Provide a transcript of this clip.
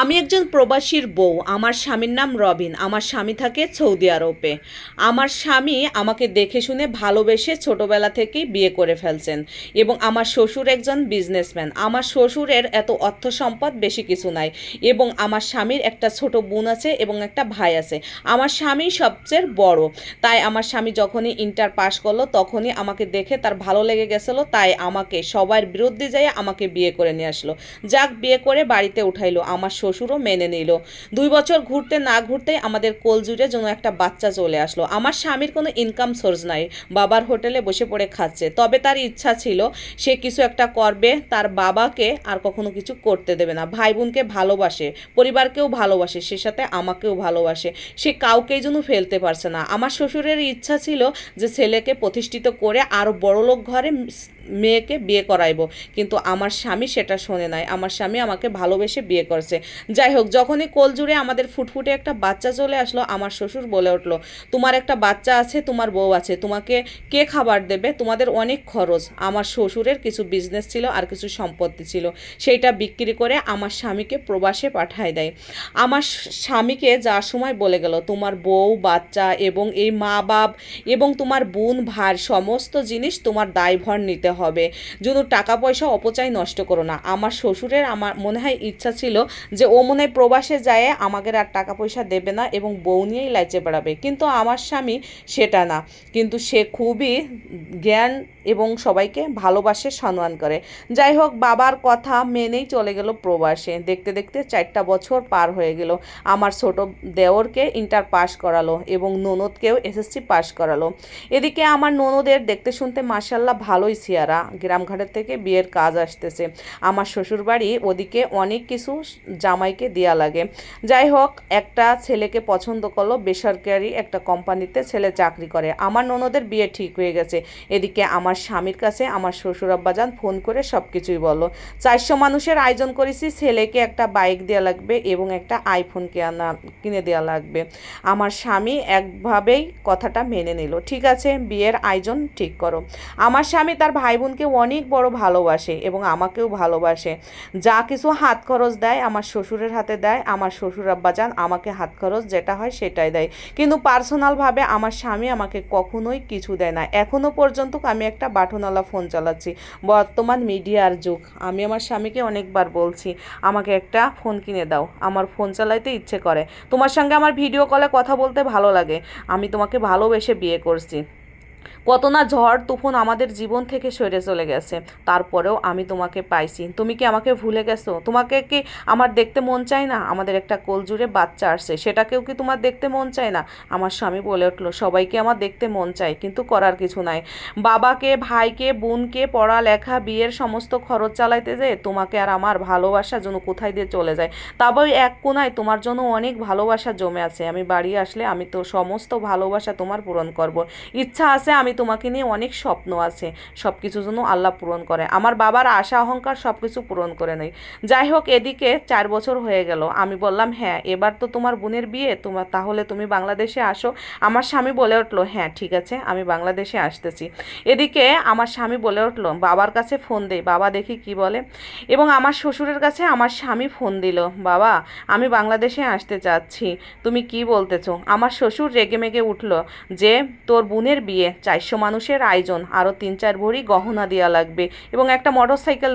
আমি একজন প্রবাসীর বউ। আমার স্বামীর নাম রবিন। আমার স্বামী থাকে সৌদি আরবে। আমার স্বামী আমাকে দেখে শুনে ভালোবেসে ছোটবেলা থেকেই বিয়ে করে ফেলছেন এবং আমার শ্বশুর একজন বিজনেসম্যান। আমার শ্বশুরের এত অর্থ সম্পদ বেশি কিছু নাই এবং আমার স্বামীর একটা ছোট বোন আছে এবং একটা ভাই আছে। আমার স্বামী সবচেয়ে বড়। তাই আমার স্বামী যখনই ইন্টার পাস করলো তখনই আমাকে দেখে তার ভালো লেগে গেছিলো, তাই আমাকে সবার বিরুদ্ধে যাই আমাকে বিয়ে করে নিয়ে আসলো। যাক, বিয়ে করে বাড়িতে উঠাইলো। আমার শ্বশুরও মেনে নিল। 2 বছর ঘুরতে না ঘুরতেই আমাদের কোলজুড়ে যেন একটা বাচ্চা চলে আসলো। আমার স্বামীর কোনো ইনকাম সোর্স নাই, বাবার হোটেলে বসে পড়ে খাচ্ছে। তবে তার ইচ্ছা ছিল সে কিছু একটা করবে, তার বাবাকে আর কখনো কিছু করতে দেবে না। ভাই বোনকে ভালোবাসে, পরিবারকেও ভালোবাসে, সে সাথে আমাকেও ভালোবাসে। সে কাউকেই যেন ফেলতে পারছে না। আমার শ্বশুরের ইচ্ছা ছিল যে ছেলেকে প্রতিষ্ঠিত করে আরও বড়লোক ঘরে মেয়েকে বিয়ে করাইব, কিন্তু আমার স্বামী সেটা শোনে নাই। আমার স্বামী আমাকে ভালোবেসে বিয়ে করছে। যাই হোক, যখনই কোলজুড়ে আমাদের ফুটফুটে একটা বাচ্চা চলে আসলো, আমার শ্বশুর বলে উঠলো, তোমার একটা বাচ্চা আছে, তোমার বউ আছে, তোমাকে কে খাবার দেবে? তোমাদের অনেক খরচ। আমার শ্বশুরের কিছু বিজনেস ছিল আর কিছু সম্পত্তি ছিল, সেইটা বিক্রি করে আমার স্বামীকে প্রবাসে পাঠায় দেয়। আমার স্বামীকে যাওয়ার সময় বলে গেল, তোমার বউ, বাচ্চা এবং এই মা বাপ এবং তোমার বোন ভাই সমস্ত জিনিস তোমার দায়ভার নিতে হবে, যেন টাকা পয়সা অপচয় নষ্ট করো না। আমার শ্বশুরের আমার মনে হয় ইচ্ছা ছিল যে ও মনে হয় প্রবাসে যায় আমাদের আর টাকা পয়সা দেবে না এবং বউ নিয়েই লাইচে বেড়াবে, কিন্তু আমার স্বামী সেটা না। কিন্তু সে খুবই জ্ঞান এবং সবাইকে ভালোবাসে, সম্মান করে। যাই হোক, বাবার কথা মেনেই চলে গেল প্রবাসে। দেখতে দেখতে 4টা বছর পার হয়ে গেল। আমার ছোট দেওরকে ইন্টার পাস করালো এবং ননদকেও এসএসসি পাস করালো। এদিকে আমার ননদের দেখতে শুনতে মাশাল্লাহ ভালোই চেহারা, গ্রামঘাটের থেকে বিয়ের কাজ আসতেছে। আমার শ্বশুরবাড়ি ওদিকে অনেক কিছু জামাইকে দেয়া লাগে। যাই হোক, একটা ছেলেকে পছন্দ করলো, বেসরকারি একটা কোম্পানিতে ছেলে চাকরি করে। আমার ননদের বিয়ে ঠিক হয়ে গেছে। এদিকে আমার স্বামীর কাছে আমার শ্বশুর আব্বাজান ফোন করে সব কিছুই বললো। 400 মানুষের আয়োজন করেছি, ছেলেকে একটা বাইক দেওয়া লাগবে এবং একটা আইফোন কিনে দেওয়া লাগবে। আমার স্বামী একভাবেই কথাটা মেনে নিল। ঠিক আছে, বিয়ের আয়োজন ঠিক করো। আমার স্বামী তার ভাই বোনকে অনেক বড় ভালোবাসে এবং আমাকেও ভালোবাসে। যা কিছু হাত খরচ দেয় আমার শ্বশুরের হাতে দেয়। আমার শ্বশুর আব্বাজান আমাকে হাত খরচ যেটা হয় সেটাই দেয়, কিন্তু পার্সোনালভাবে আমার স্বামী আমাকে কখনোই কিছু দেয় না। এখনও পর্যন্ত আমি একটা বাটনওয়ালা ফোন চালাচ্ছি। বর্তমান মিডিয়ার যুগ। আমি আমার স্বামীকে অনেকবার বলছি আমাকে একটা ফোন কিনে দাও, আমার ফোন চালাইতে ইচ্ছে করে, তোমার সঙ্গে আমার ভিডিও কলে কথা বলতে ভালো লাগে, আমি তোমাকে ভালোবেসে বিয়ে করছি। কত না ঝড় তুফান আমাদের জীবন থেকে সরে চলে গেছে, তারপরেও আমি তোমাকে পাইছি। তুমি কি আমাকে ভুলে গেছো? তোমাকে কি আমার দেখতে মন চায় না? আমাদের একটা কোলজুড়ে বাচ্চা আসছে, সেটাকেও কি তোমার দেখতে মন চায় না? আমার স্বামী বলে উঠলো, সবাইকে আমার দেখতে মন চায়, কিন্তু করার কিছু নাই। বাবাকে, ভাইকে, বোনকে পড়ালেখা, বিয়ের সমস্ত খরচ চালাইতে যেয়ে তোমাকে আর আমার ভালোবাসা যেন কোথায় দিয়ে চলে যায়। তবে এক কোনায় তোমার জন্য অনেক ভালোবাসা জমে আছে। আমি বাড়ি আসলে আমি তো সমস্ত ভালোবাসা তোমার পূরণ করব। ইচ্ছা আছে, আমি তোমাকে নিয়ে অনেক স্বপ্ন আছে, সব কিছু যেন আল্লাহ পূরণ করে। আমার বাবার আশা অহংকার সব কিছু পূরণ করে নেই। যাই হোক, এদিকে 4 বছর হয়ে গেল। আমি বললাম, হ্যাঁ এবার তো তোমার বোনের বিয়ে, তাহলে তুমি বাংলাদেশে আসো। আমার স্বামী বলে উঠলো, হ্যাঁ ঠিক আছে, আমি বাংলাদেশে আসতেছি। এদিকে আমার স্বামী বলে উঠলো, বাবার কাছে ফোন দে, বাবা দেখি কি বলে। এবং আমার শ্বশুরের কাছে আমার স্বামী ফোন দিল, বাবা আমি বাংলাদেশে আসতে চাচ্ছি, তুমি কি বলতেছো? আমার শ্বশুর রেগে মেগে উঠলো যে তোর বোনের বিয়ে, 400 মানুষের আয়োজন, আরও 3-4 ভরি গহনা দেওয়া লাগবে এবং একটা মোটরসাইকেল